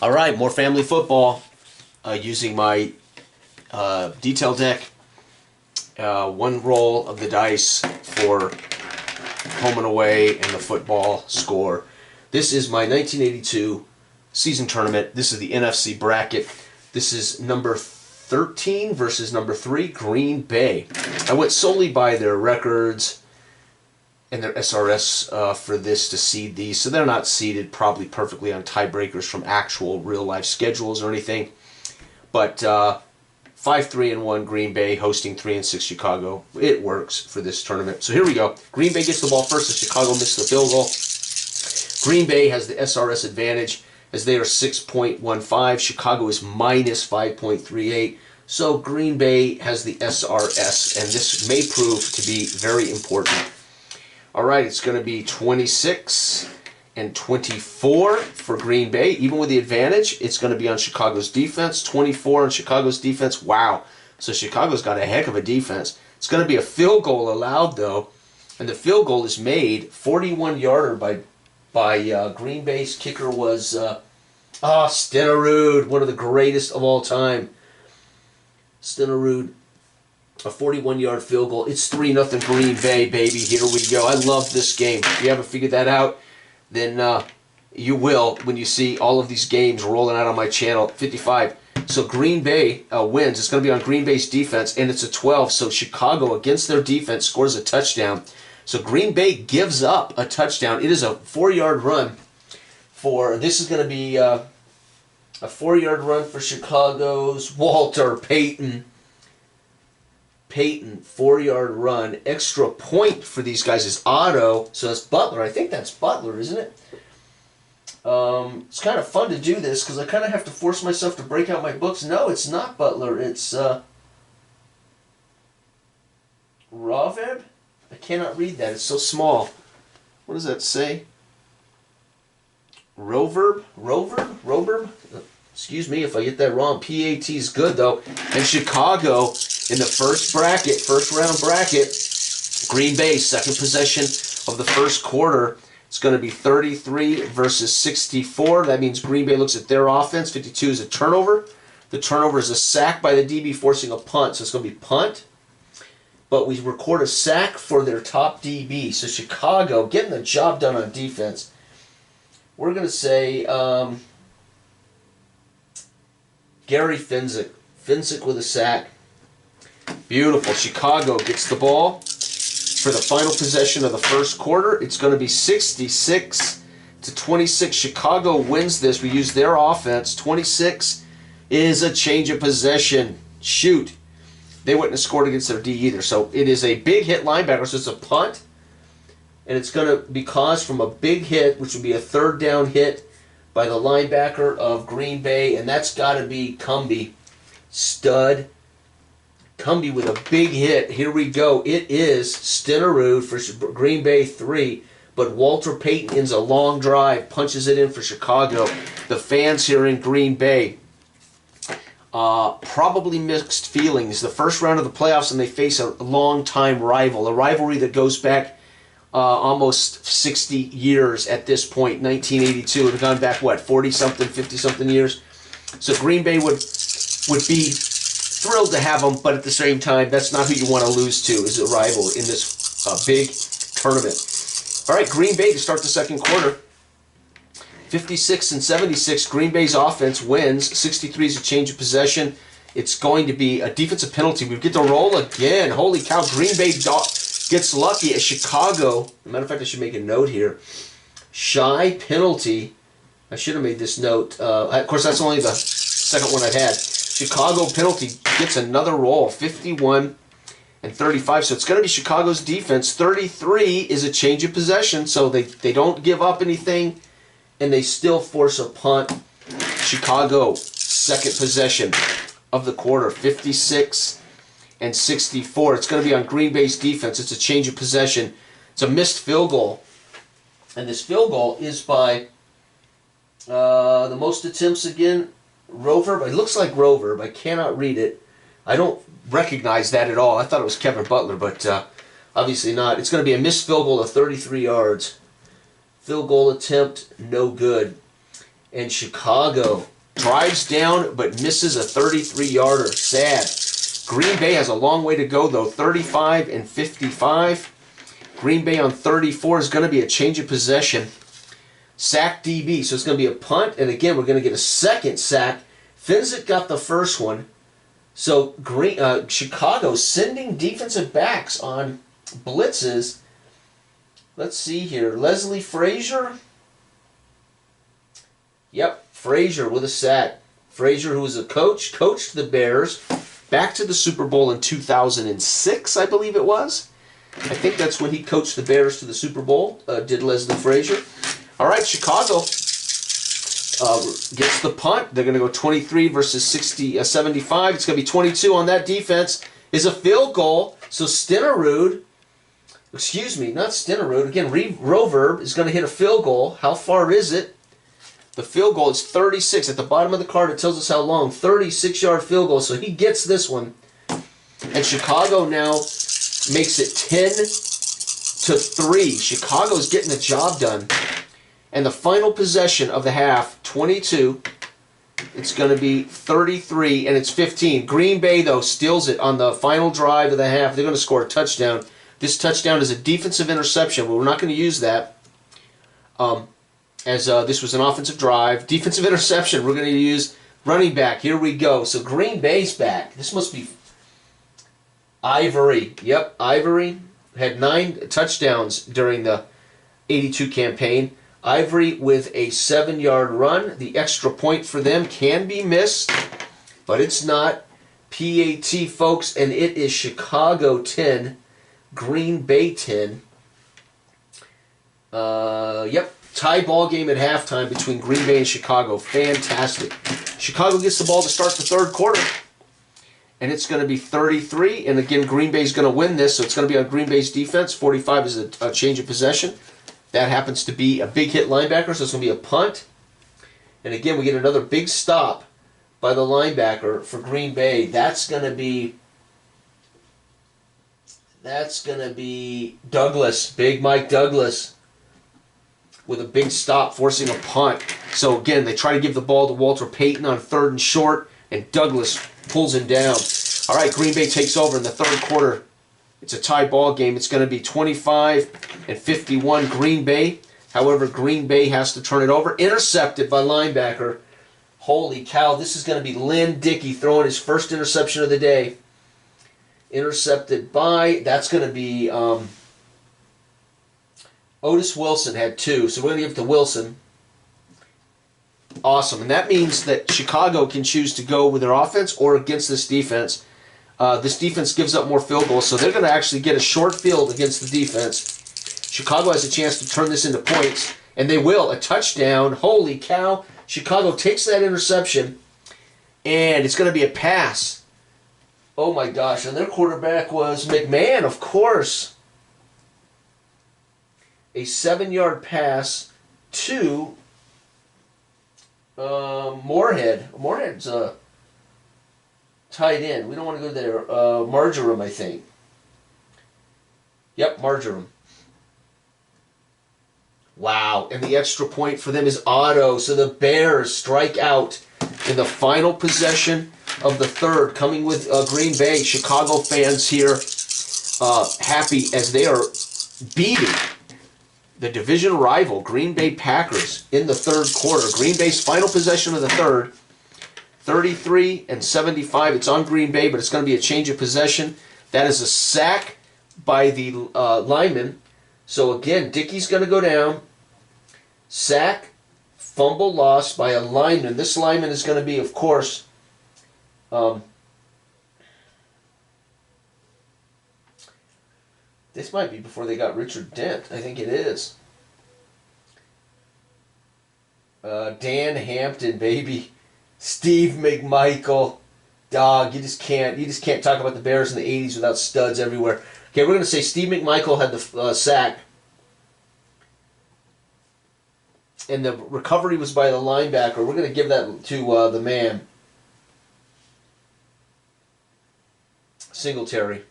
All right, more family football using my detail deck. One roll of the dice for home and away and the football score. This is my 1982 season tournament. This is the NFC bracket. This is number 13 versus number 3, Green Bay. I went solely by their records and their SRS for this to seed these, so they're not seeded probably perfectly on tiebreakers from actual real-life schedules or anything. But 5-3-1 Green Bay hosting 3-6 Chicago. It works for this tournament. So here we go. Green Bay gets the ball first as Chicago missed the field goal. Green Bay has the SRS advantage as they are 6.15. Chicago is minus 5.38. So Green Bay has the SRS, and this may prove to be very important. All right, it's going to be 26 and 24 for Green Bay. Even with the advantage, it's going to be on Chicago's defense. 24 on Chicago's defense. Wow. So Chicago's got a heck of a defense. It's going to be a field goal allowed, though. And the field goal is made 41-yarder by Green Bay's kicker was Stenerud, one of the greatest of all time. Stenerud. A 41-yard field goal. It's 3-0 Green Bay, baby. Here we go. I love this game. If you haven't figured that out, then you will when you see all of these games rolling out on my channel. 55. So Green Bay wins. It's going to be on Green Bay's defense, and it's a 12. So Chicago, against their defense, scores a touchdown. So Green Bay gives up a touchdown. It is a 4-yard run for, this is going to be a 4-yard run for Chicago's Walter Payton. 4-yard run. Extra point for these guys is Otto. So that's Butler. I think that's Butler, isn't it? It's kind of fun to do this because I kind of have to force myself to break out my books. No, it's not Butler. It's RaW. I cannot read that. It's so small. What does that say? RaW? Excuse me if I get that wrong. PAT is good, though. And Chicago in the first round bracket, Green Bay, second possession of the first quarter. It's going to be 33 versus 64. That means Green Bay looks at their offense. 52 is a turnover. The turnover is a sack by the DB forcing a punt. So it's going to be punt. But we record a sack for their top DB. So Chicago getting the job done on defense. We're going to say Gary Finzik. Finzik with a sack. Beautiful. Chicago gets the ball for the final possession of the first quarter. It's going to be 66-26. Chicago wins this. We use their offense. 26 is a change of possession. Shoot. They wouldn't have scored against their D either. So it is a big hit linebacker. So it's a punt. And it's going to be caused from a big hit, which would be a third down hit by the linebacker of Green Bay. And that's got to be Cumbie. Stud. Cumbie with a big hit. Here we go. It is Stenerud for Green Bay 3, but Walter Payton ends a long drive, punches it in for Chicago. The fans here in Green Bay, probably mixed feelings. The first round of the playoffs, and they face a long-time rival, a rivalry that goes back almost 60 years at this point. 1982 would have gone back, what, 40-something, 50-something years? So Green Bay would be thrilled to have them, but at the same time, that's not who you want to lose to as a rival in this big tournament. All right, Green Bay to start the second quarter. 56-76, Green Bay's offense wins. 63 is a change of possession. It's going to be a defensive penalty. We get to roll again. Holy cow, Green Bay gets lucky as Chicago. As a matter of fact, I should make a note here. Shy penalty. I should have made this note. Of course, that's only the second one I've had. Chicago penalty gets another roll, 51-35. So it's going to be Chicago's defense. 33 is a change of possession, so they don't give up anything, and they still force a punt. Chicago, second possession of the quarter, 56-64. It's going to be on Green Bay's defense. It's a change of possession. It's a missed field goal, and this field goal is by the most attempts again. RaW, it looks like RaW, I cannot read it. I don't recognize that at all. I thought it was Kevin Butler, but obviously not. It's going to be a missed field goal of 33 yards. Field goal attempt, no good. And Chicago drives down but misses a 33-yarder. Sad. Green Bay has a long way to go, though. 35 and 55. Green Bay on 34 is going to be a change of possession. Sack DB, so it's going to be a punt. And again, we're going to get a second sack. Finzik got the first one. So Chicago sending defensive backs on blitzes. Let's see here. Leslie Frazier. Yep, Frazier with a sack. Frazier, who was a coach, coached the Bears back to the Super Bowl in 2006, I believe it was. I think that's when he coached the Bears to the Super Bowl, did Leslie Frazier. All right, Chicago gets the punt. They're going to go 23 versus 75. It's going to be 22 on that defense. Is a field goal. So Stenerud, excuse me, not Stenerud. Again, Roverb is going to hit a field goal. How far is it? The field goal is 36. At the bottom of the card, it tells us how long. 36-yard field goal. So he gets this one. And Chicago now makes it 10-3. Chicago's getting the job done. And the final possession of the half, 22. It's going to be 33, and it's 15. Green Bay, though, steals it on the final drive of the half. They're going to score a touchdown. This touchdown is a defensive interception, but we're not going to use that. This was an offensive drive. Defensive interception, we're going to use running back. Here we go. So Green Bay's back. This must be Ivory. Yep, Ivory had 9 touchdowns during the 82 campaign. Ivory with a 7-yard run. The extra point for them can be missed, but it's not. PAT, folks, and it is Chicago 10, Green Bay 10. Yep, tie ball game at halftime between Green Bay and Chicago. Fantastic. Chicago gets the ball to start the third quarter, and it's going to be 33. And again, Green Bay's going to win this, so it's going to be on Green Bay's defense. 45 is a change of possession. That happens to be a big hit linebacker, so it's going to be a punt. And again, we get another big stop by the linebacker for Green Bay. That's going to be Douglas, Big Mike Douglas, with a big stop, forcing a punt. So again, they try to give the ball to Walter Payton on 3rd and short, and Douglas pulls him down. All right, Green Bay takes over in the third quarter. It's a tie ball game. It's going to be 25 and 51 Green Bay. However, Green Bay has to turn it over. Intercepted by linebacker. Holy cow, this is going to be Lynn Dickey throwing his first interception of the day. Intercepted by, that's going to be Otis Wilson had 2. So we're going to give it to Wilson. Awesome. And that means that Chicago can choose to go with their offense or against this defense. This defense gives up more field goals, so they're going to actually get a short field against the defense. Chicago has a chance to turn this into points, and they will. A touchdown. Holy cow. Chicago takes that interception, and it's going to be a pass. Oh, my gosh. And their quarterback was McMahon, of course. A 7-yard pass to Moorhead. Moorhead's tight end. We don't want to go there. Marjoram, I think. Yep, Marjoram. Wow. And the extra point for them is Otto. So the Bears strike out in the final possession of the third, coming with Green Bay. Chicago fans here happy as they are beating the division rival Green Bay Packers in the third quarter. Green Bay's final possession of the third. 33 and 75. It's on Green Bay, but it's going to be a change of possession. That is a sack by the lineman. So again, Dickey's going to go down. Sack, fumble loss by a lineman. This lineman is going to be, of course, this might be before they got Richard Dent. I think it is. Dan Hampton, baby. Steve McMichael. Dog, you just can't talk about the Bears in the 80s without studs everywhere. Okay, we're going to say Steve McMichael had the sack. And the recovery was by the linebacker. We're going to give that to the man. Singletary.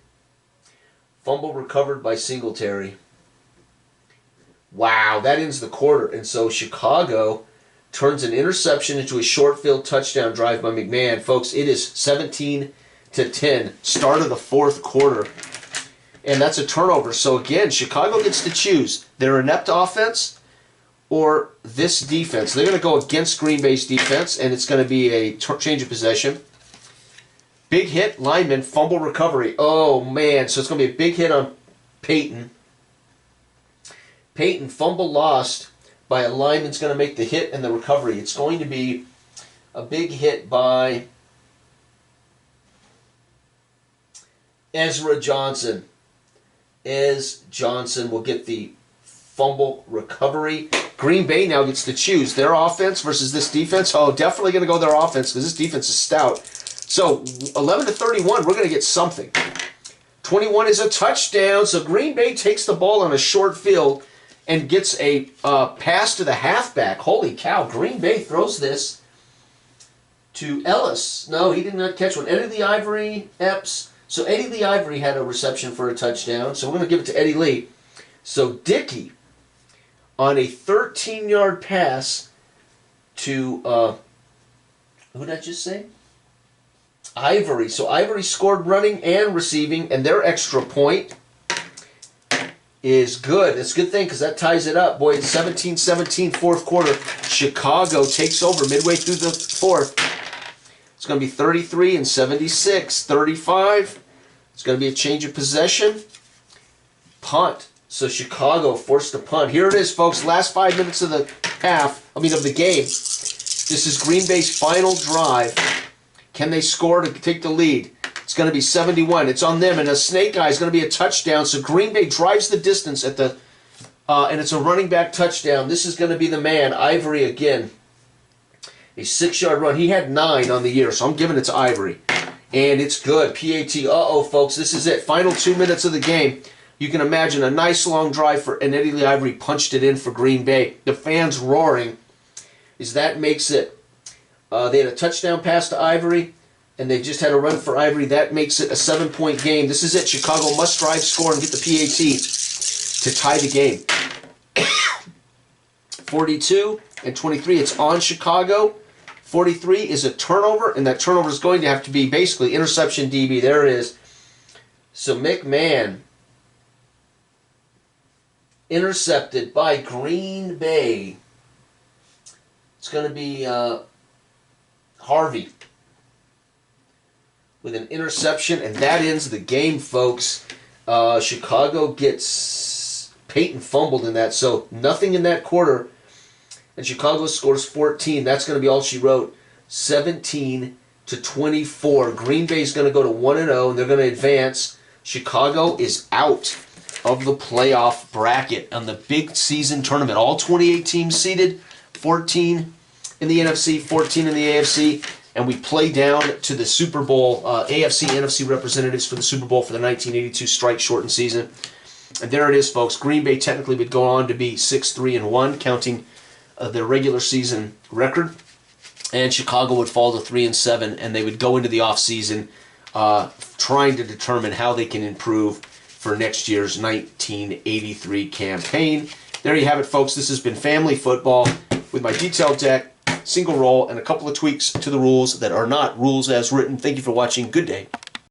Fumble recovered by Singletary. Wow, that ends the quarter. And so Chicago turns an interception into a short field touchdown drive by McMahon. Folks, it is 17-10, start of the fourth quarter. And that's a turnover. So again, Chicago gets to choose their inept offense or this defense. They're going to go against Green Bay's defense, and it's going to be a change of possession. Big hit, lineman, fumble recovery. Oh, man. So it's going to be a big hit on Peyton. Peyton, fumble lost by a lineman's going to make the hit and the recovery. It's going to be a big hit by Ezra Johnson. Ez Johnson will get the fumble recovery. Green Bay now gets to choose their offense versus this defense. Oh, definitely going to go their offense because this defense is stout. So 11-31, we're going to get something. 21 is a touchdown. So Green Bay takes the ball on a short field and gets a pass to the halfback. Holy cow, Green Bay throws this to Ellis. No, he did not catch one. Eddie Lee Ivory, Epps. So Eddie Lee Ivory had a reception for a touchdown. So we're going to give it to Eddie Lee. So Dickey on a 13-yard pass to, who did I just say? Ivory. So Ivory scored running and receiving, and their extra point is good. It's a good thing because that ties it up. Boy, it's 17-17, fourth quarter. Chicago takes over midway through the fourth. It's going to be 33-76, 35. It's going to be a change of possession. Punt. So Chicago forced to punt. Here it is, folks. Last 5 minutes of the of the game. This is Green Bay's final drive. Can they score to take the lead? It's going to be 71. It's on them, and a snake eye is going to be a touchdown. So Green Bay drives the distance at the, and it's a running back touchdown. This is going to be the man, Ivory again. A 6-yard run. He had 9 on the year, so I'm giving it to Ivory. And it's good. PAT. Uh-oh, folks. This is it. Final 2 minutes of the game. You can imagine a nice long drive for, and Eddie Lee Ivory punched it in for Green Bay. The fans roaring. That makes it. They had a touchdown pass to Ivory, and they just had a run for Ivory. That makes it a 7-point game. This is it. Chicago must drive, score, and get the PAT to tie the game. 42-23. It's on Chicago. 43 is a turnover, and that turnover is going to have to be basically interception DB. There it is. So McMahon intercepted by Green Bay. It's going to be Harvey with an interception, and that ends the game, folks. Chicago gets Peyton fumbled in that, so nothing in that quarter. And Chicago scores 14. That's going to be all she wrote. 17-24. Green Bay's going to go to 1-0, and they're going to advance. Chicago is out of the playoff bracket on the big season tournament. All 28 teams seeded, 14 in the NFC, 14 in the AFC, and we play down to the Super Bowl, AFC, NFC representatives for the Super Bowl for the 1982 strike-shortened season. And there it is, folks. Green Bay technically would go on to be 6-3-1, counting their regular season record, and Chicago would fall to 3-7, and they would go into the offseason trying to determine how they can improve for next year's 1983 campaign. There you have it, folks. This has been Family Football with my detailed deck, single roll, and a couple of tweaks to the rules that are not rules as written. Thank you for watching. Good day.